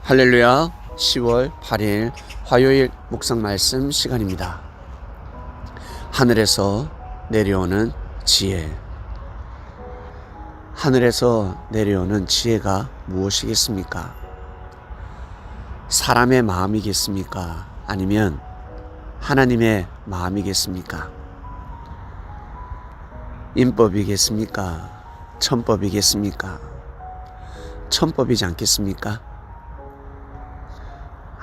할렐루야. 10월 8일 화요일 묵상 말씀 시간입니다. 하늘에서 내려오는 지혜. 하늘에서 내려오는 지혜가 무엇이겠습니까? 사람의 마음이겠습니까? 아니면 하나님의 마음이겠습니까? 인법이겠습니까? 천법이겠습니까? 천법이지 않겠습니까?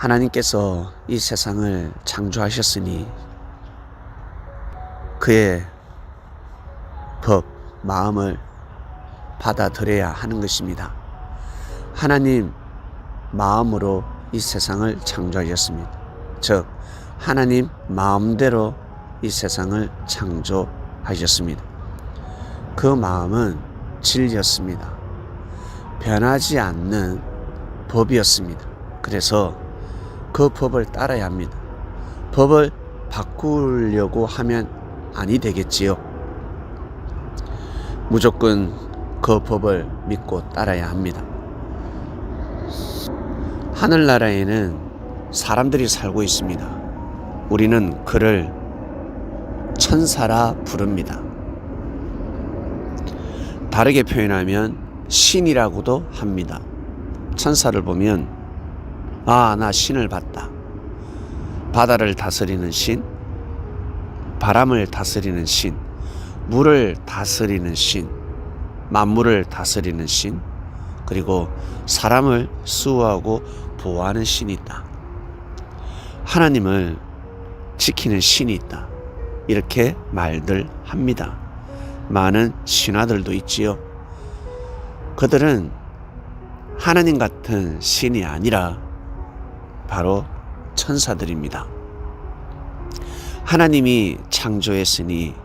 하나님께서 이 세상을 창조하셨으니 그의 법, 마음을 받아들여야 하는 것입니다. 하나님 마음으로 이 세상을 창조하셨습니다. 즉 하나님 마음대로 이 세상을 창조하셨습니다. 그 마음은 진리였습니다. 변하지 않는 법이었습니다. 그래서 그 법을 따라야 합니다. 법을 바꾸려고 하면 아니 되겠지요. 무조건 그 법을 믿고 따라야 합니다. 하늘나라에는 사람들이 살고 있습니다. 우리는 그를 천사라 부릅니다. 다르게 표현하면 신이라고도 합니다. 천사를 보면 나 신을 봤다. 바다를 다스리는 신, 바람을 다스리는 신, 물을 다스리는 신, 만물을 다스리는 신, 그리고 사람을 수호하고 보호하는 신이 있다. 하나님을 지키는 신이 있다. 이렇게 말들 합니다. 많은 신화들도 있지요. 그들은 하나님 같은 신이 아니라 바로 천사들입니다. 하나님이 창조했으니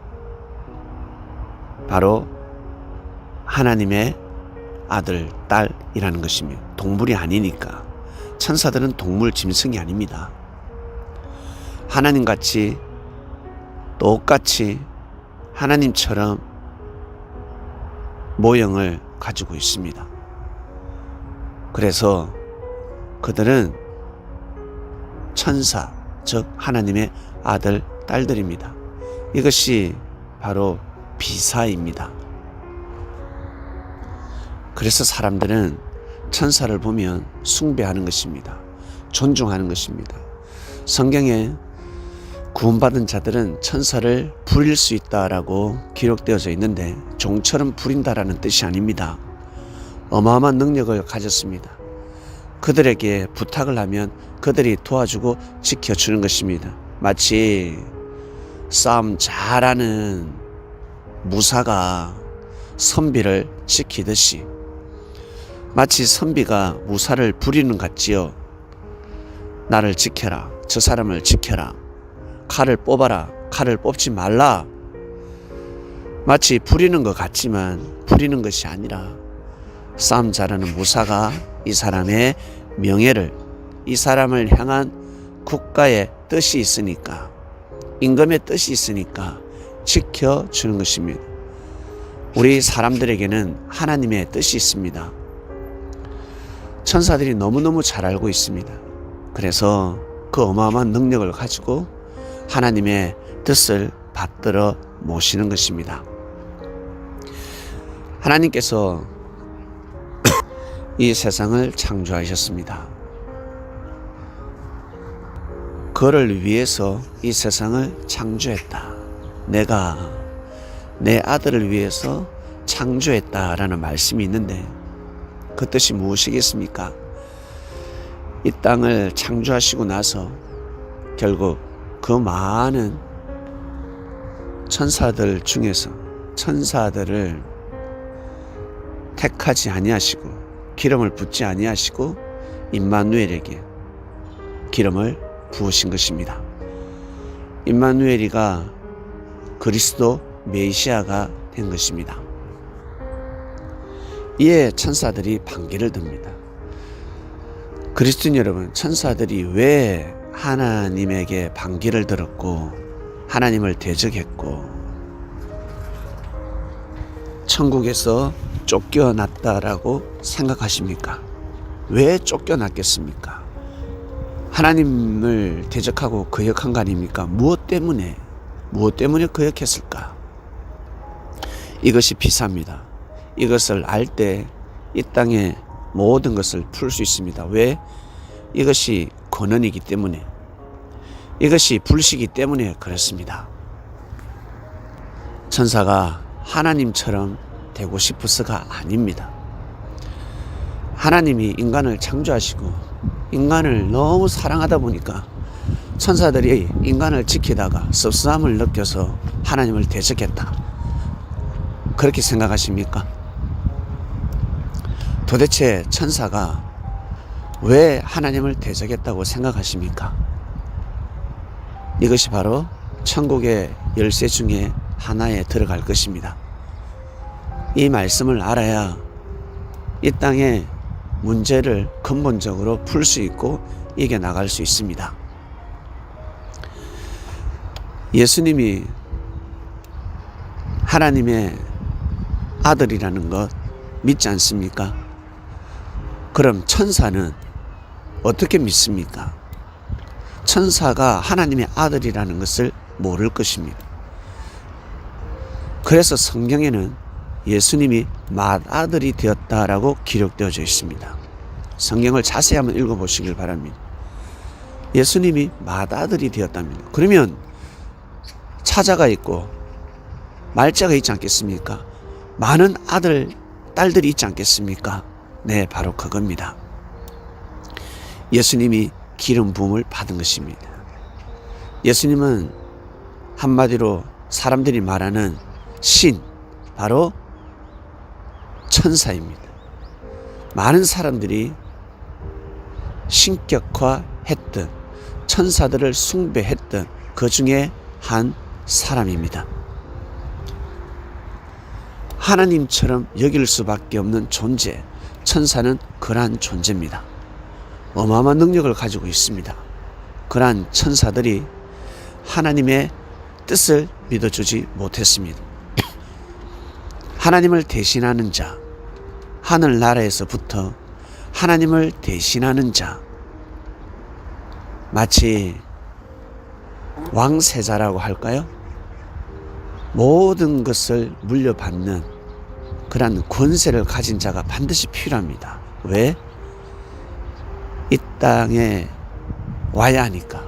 바로 하나님의 아들, 딸이라는 것이며 동물이 아니니까. 천사들은 동물 짐승이 아닙니다. 하나님같이 똑같이 하나님처럼 모형을 가지고 있습니다. 그래서 그들은 천사, 즉 하나님의 아들, 딸들입니다. 이것이 바로 비사입니다. 그래서 사람들은 천사를 보면 숭배하는 것입니다. 존중하는 것입니다. 성경에 구원받은 자들은 천사를 부릴 수 있다라고 기록되어져 있는데 종처럼 부린다라는 뜻이 아닙니다. 어마어마한 능력을 가졌습니다. 그들에게 부탁을 하면 그들이 도와주고 지켜주는 것입니다. 마치 싸움 잘하는 무사가 선비를 지키듯이 마치 선비가 무사를 부리는 것 같지요. 나를 지켜라. 저 사람을 지켜라. 칼을 뽑아라. 칼을 뽑지 말라. 마치 부리는 것 같지만 부리는 것이 아니라 싸움 잘하는 무사가 이 사람의 명예를, 이 사람을 향한 국가의 뜻이 있으니까, 임금의 뜻이 있으니까 지켜주는 것입니다. 우리 사람들에게는 하나님의 뜻이 있습니다. 천사들이 너무너무 잘 알고 있습니다. 그래서 그 어마어마한 능력을 가지고 하나님의 뜻을 받들어 모시는 것입니다. 하나님께서 이 세상을 창조하셨습니다. 그를 위해서 이 세상을 창조했다. 내가 내 아들을 위해서 창조했다라는 말씀이 있는데 그 뜻이 무엇이겠습니까? 이 땅을 창조하시고 나서 결국 그 많은 천사들 중에서 천사들을 택하지 아니하시고 기름을 붓지 아니하시고 임마누엘에게 기름을 부으신 것입니다. 임마누엘이가 그리스도 메시아가 된 것입니다. 이에 천사들이 반기를 듭니다. 그리스도인 여러분, 천사들이 왜 하나님에게 반기를 들었고 하나님을 대적했고 천국에서 쫓겨났다라고 생각하십니까? 왜 쫓겨났겠습니까? 하나님을 대적하고 거역한 거 아닙니까? 무엇 때문에 거역했을까? 이것이 비사입니다. 이것을 알 때 이 땅의 모든 것을 풀 수 있습니다. 왜? 이것이 권한이기 때문에, 이것이 불씨이기 때문에 그렇습니다. 천사가 하나님처럼 되고 싶어서가 아닙니다. 하나님이 인간을 창조하시고 인간을 너무 사랑하다 보니까 천사들이 인간을 지키다가 섭섭함을 느껴서 하나님을 대적했다. 그렇게 생각하십니까? 도대체 천사가 왜 하나님을 대적했다고 생각하십니까? 이것이 바로 천국의 열쇠 중에 하나에 들어갈 것입니다. 이 말씀을 알아야 이 땅의 문제를 근본적으로 풀 수 있고 이겨나갈 수 있습니다. 예수님이 하나님의 아들이라는 것 믿지 않습니까? 그럼 천사는 어떻게 믿습니까? 천사가 하나님의 아들이라는 것을 모를 것입니다. 그래서 성경에는 예수님이 맏아들이 되었다라고 기록되어져 있습니다. 성경을 자세히 한번 읽어보시길 바랍니다. 예수님이 맏아들이 되었답니다. 그러면 차자가 있고 말자가 있지 않겠습니까? 많은 아들, 딸들이 있지 않겠습니까? 네, 바로 그겁니다. 예수님이 기름 부음을 받은 것입니다. 예수님은 한마디로 사람들이 말하는 신, 바로 천사입니다. 많은 사람들이 신격화했던, 천사들을 숭배했던 그 중에 한 사람입니다. 하나님처럼 여길 수밖에 없는 존재, 천사는 그러한 존재입니다. 어마어마한 능력을 가지고 있습니다. 그러한 천사들이 하나님의 뜻을 믿어주지 못했습니다. 하나님을 대신하는 자, 하늘나라에서부터 하나님을 대신하는 자, 마치 왕세자라고 할까요? 모든 것을 물려받는 그러한 권세를 가진 자가 반드시 필요합니다. 왜? 이 땅에 와야 하니까.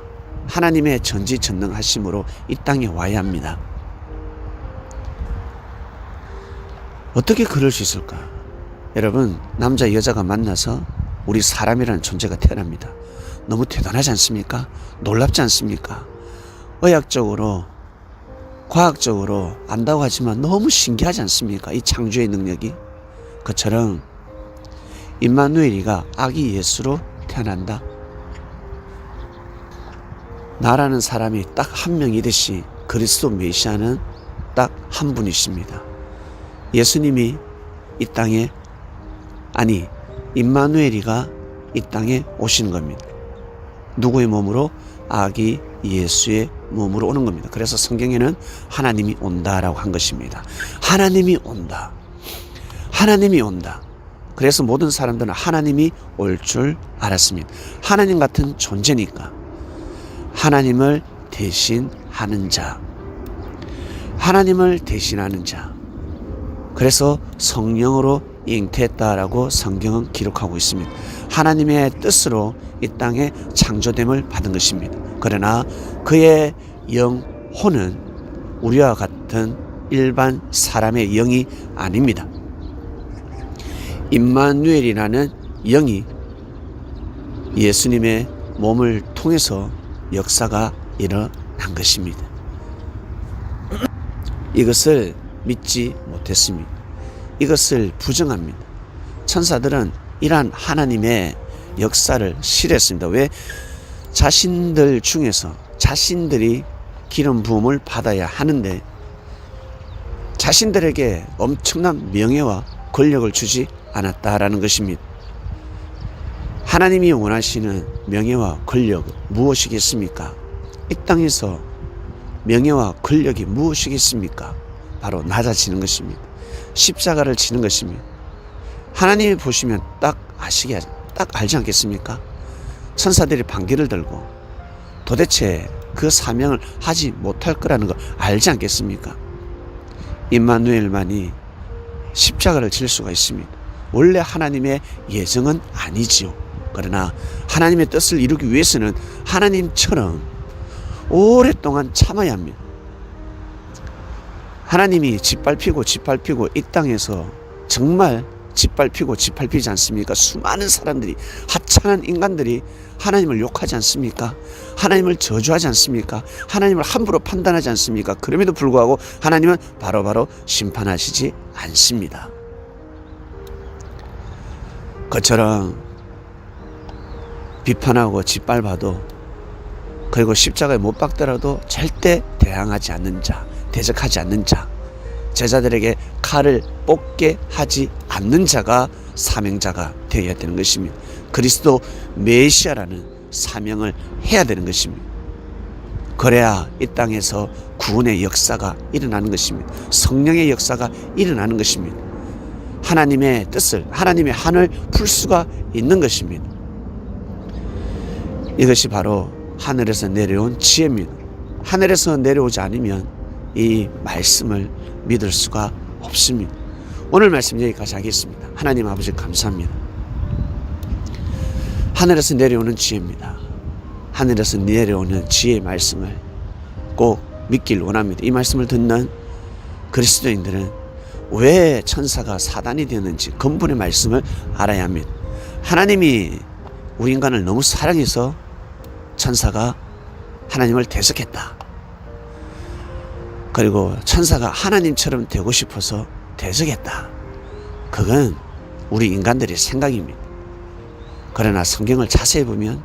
하나님의 전지전능하심으로 이 땅에 와야 합니다. 어떻게 그럴 수 있을까? 여러분, 남자 여자가 만나서 우리 사람이라는 존재가 태어납니다. 너무 대단하지 않습니까? 놀랍지 않습니까? 의학적으로, 과학적으로 안다고 하지만 너무 신기하지 않습니까? 이 창조의 능력이. 그처럼 임마누엘이가 아기 예수로 태어난다. 나라는 사람이 딱 한 명이듯이 그리스도 메시아는 딱 한 분이십니다. 예수님이 이 땅에, 아니 임마누엘이가 이 땅에 오시는 겁니다. 누구의 몸으로? 아기 예수의 몸으로 오는 겁니다. 그래서 성경에는 하나님이 온다라고 한 것입니다. 하나님이 온다. 하나님이 온다. 그래서 모든 사람들은 하나님이 올 줄 알았습니다. 하나님 같은 존재니까. 하나님을 대신하는 자. 하나님을 대신하는 자. 그래서 성령으로 잉태했다라고 성경은 기록하고 있습니다. 하나님의 뜻으로 이 땅에 창조됨을 받은 것입니다. 그러나 그의 영혼은 우리와 같은 일반 사람의 영이 아닙니다. 임마누엘이라는 영이 예수님의 몸을 통해서 역사가 일어난 것입니다. 이것을 믿지 못했습니다. 이것을 부정합니다. 천사들은 이러한 하나님의 역사를 싫어했습니다. 왜? 자신들 중에서 자신들이 기름 부음을 받아야 하는데 자신들에게 엄청난 명예와 권력을 주지 않았다라는 것입니다. 하나님이 원하시는 명예와 권력은 무엇이겠습니까? 이 땅에서 명예와 권력이 무엇이겠습니까? 바로 낮아지는 것입니다. 십자가를 지는 것입니다. 하나님이 보시면 딱 딱 알지 않겠습니까? 천사들이 반기를 들고 도대체 그 사명을 하지 못할 거라는 거 알지 않겠습니까? 임마누엘만이 십자가를 질 수가 있습니다. 원래 하나님의 예정은 아니지요. 그러나 하나님의 뜻을 이루기 위해서는 하나님처럼 오랫동안 참아야 합니다. 하나님이 짓밟히고 이 땅에서 정말 짓밟히지 않습니까? 수많은 사람들이, 하찮은 인간들이 하나님을 욕하지 않습니까? 하나님을 저주하지 않습니까? 하나님을 함부로 판단하지 않습니까? 그럼에도 불구하고 하나님은 바로바로 심판하시지 않습니다. 그처럼 비판하고 짓밟아도, 그리고 십자가에 못 박더라도 절대 대항하지 않는 자, 대적하지 않는 자, 제자들에게 칼을 뽑게 하지 않는 자가 사명자가 되어야 되는 것입니다. 그리스도 메시아라는 사명을 해야 되는 것입니다. 그래야 이 땅에서 구원의 역사가 일어나는 것입니다. 성령의 역사가 일어나는 것입니다. 하나님의 뜻을, 하나님의 한을 풀 수가 있는 것입니다. 이것이 바로 하늘에서 내려온 지혜입니다. 하늘에서 내려오지 않으면 이 말씀을 믿을 수가 없습니다. 오늘 말씀 여기까지 하겠습니다. 하나님 아버지 감사합니다. 하늘에서 내려오는 지혜입니다. 하늘에서 내려오는 지혜의 말씀을 꼭 믿길 원합니다. 이 말씀을 듣는 그리스도인들은 왜 천사가 사단이 되었는지 근본의 말씀을 알아야 합니다. 하나님이 우리 인간을 너무 사랑해서 천사가 하나님을 대적했다. 그리고 천사가 하나님처럼 되고 싶어서 대적했다. 그건 우리 인간들의 생각입니다. 그러나 성경을 자세히 보면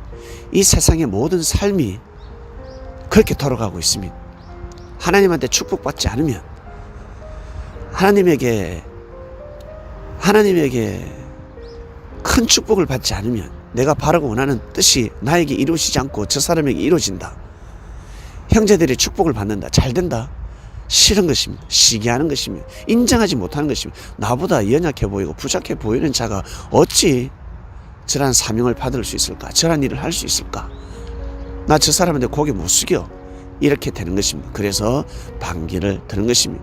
이 세상의 모든 삶이 그렇게 돌아가고 있습니다. 하나님한테 축복받지 않으면, 하나님에게 큰 축복을 받지 않으면, 내가 바라고 원하는 뜻이 나에게 이루어지지 않고 저 사람에게 이루어진다. 형제들이 축복을 받는다. 잘 된다. 싫은 것입니다. 시기하는 것입니다. 인정하지 못하는 것입니다. 나보다 연약해 보이고 부족해 보이는 자가 어찌 저런 사명을 받을 수 있을까? 저런 일을 할 수 있을까? 나 저 사람한테 고개 못 숙여. 이렇게 되는 것입니다. 그래서 반기를 드는 것입니다.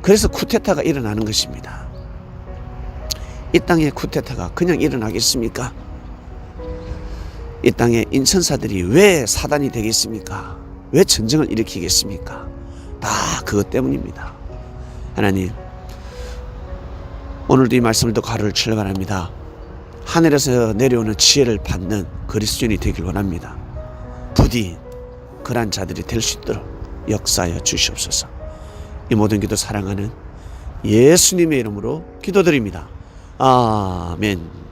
그래서 쿠데타가 일어나는 것입니다. 이 땅에 쿠데타가 그냥 일어나겠습니까? 이 땅에 인천사들이 왜 사단이 되겠습니까? 왜 전쟁을 일으키겠습니까? 다 그것 때문입니다. 하나님, 오늘도 이 말씀을 듣고 하루를 출발합니다. 하늘에서 내려오는 지혜를 받는 그리스도인이 되길 원합니다. 부디 그러한 자들이 될 수 있도록 역사하여 주시옵소서. 이 모든 기도 사랑하는 예수님의 이름으로 기도드립니다. 아멘.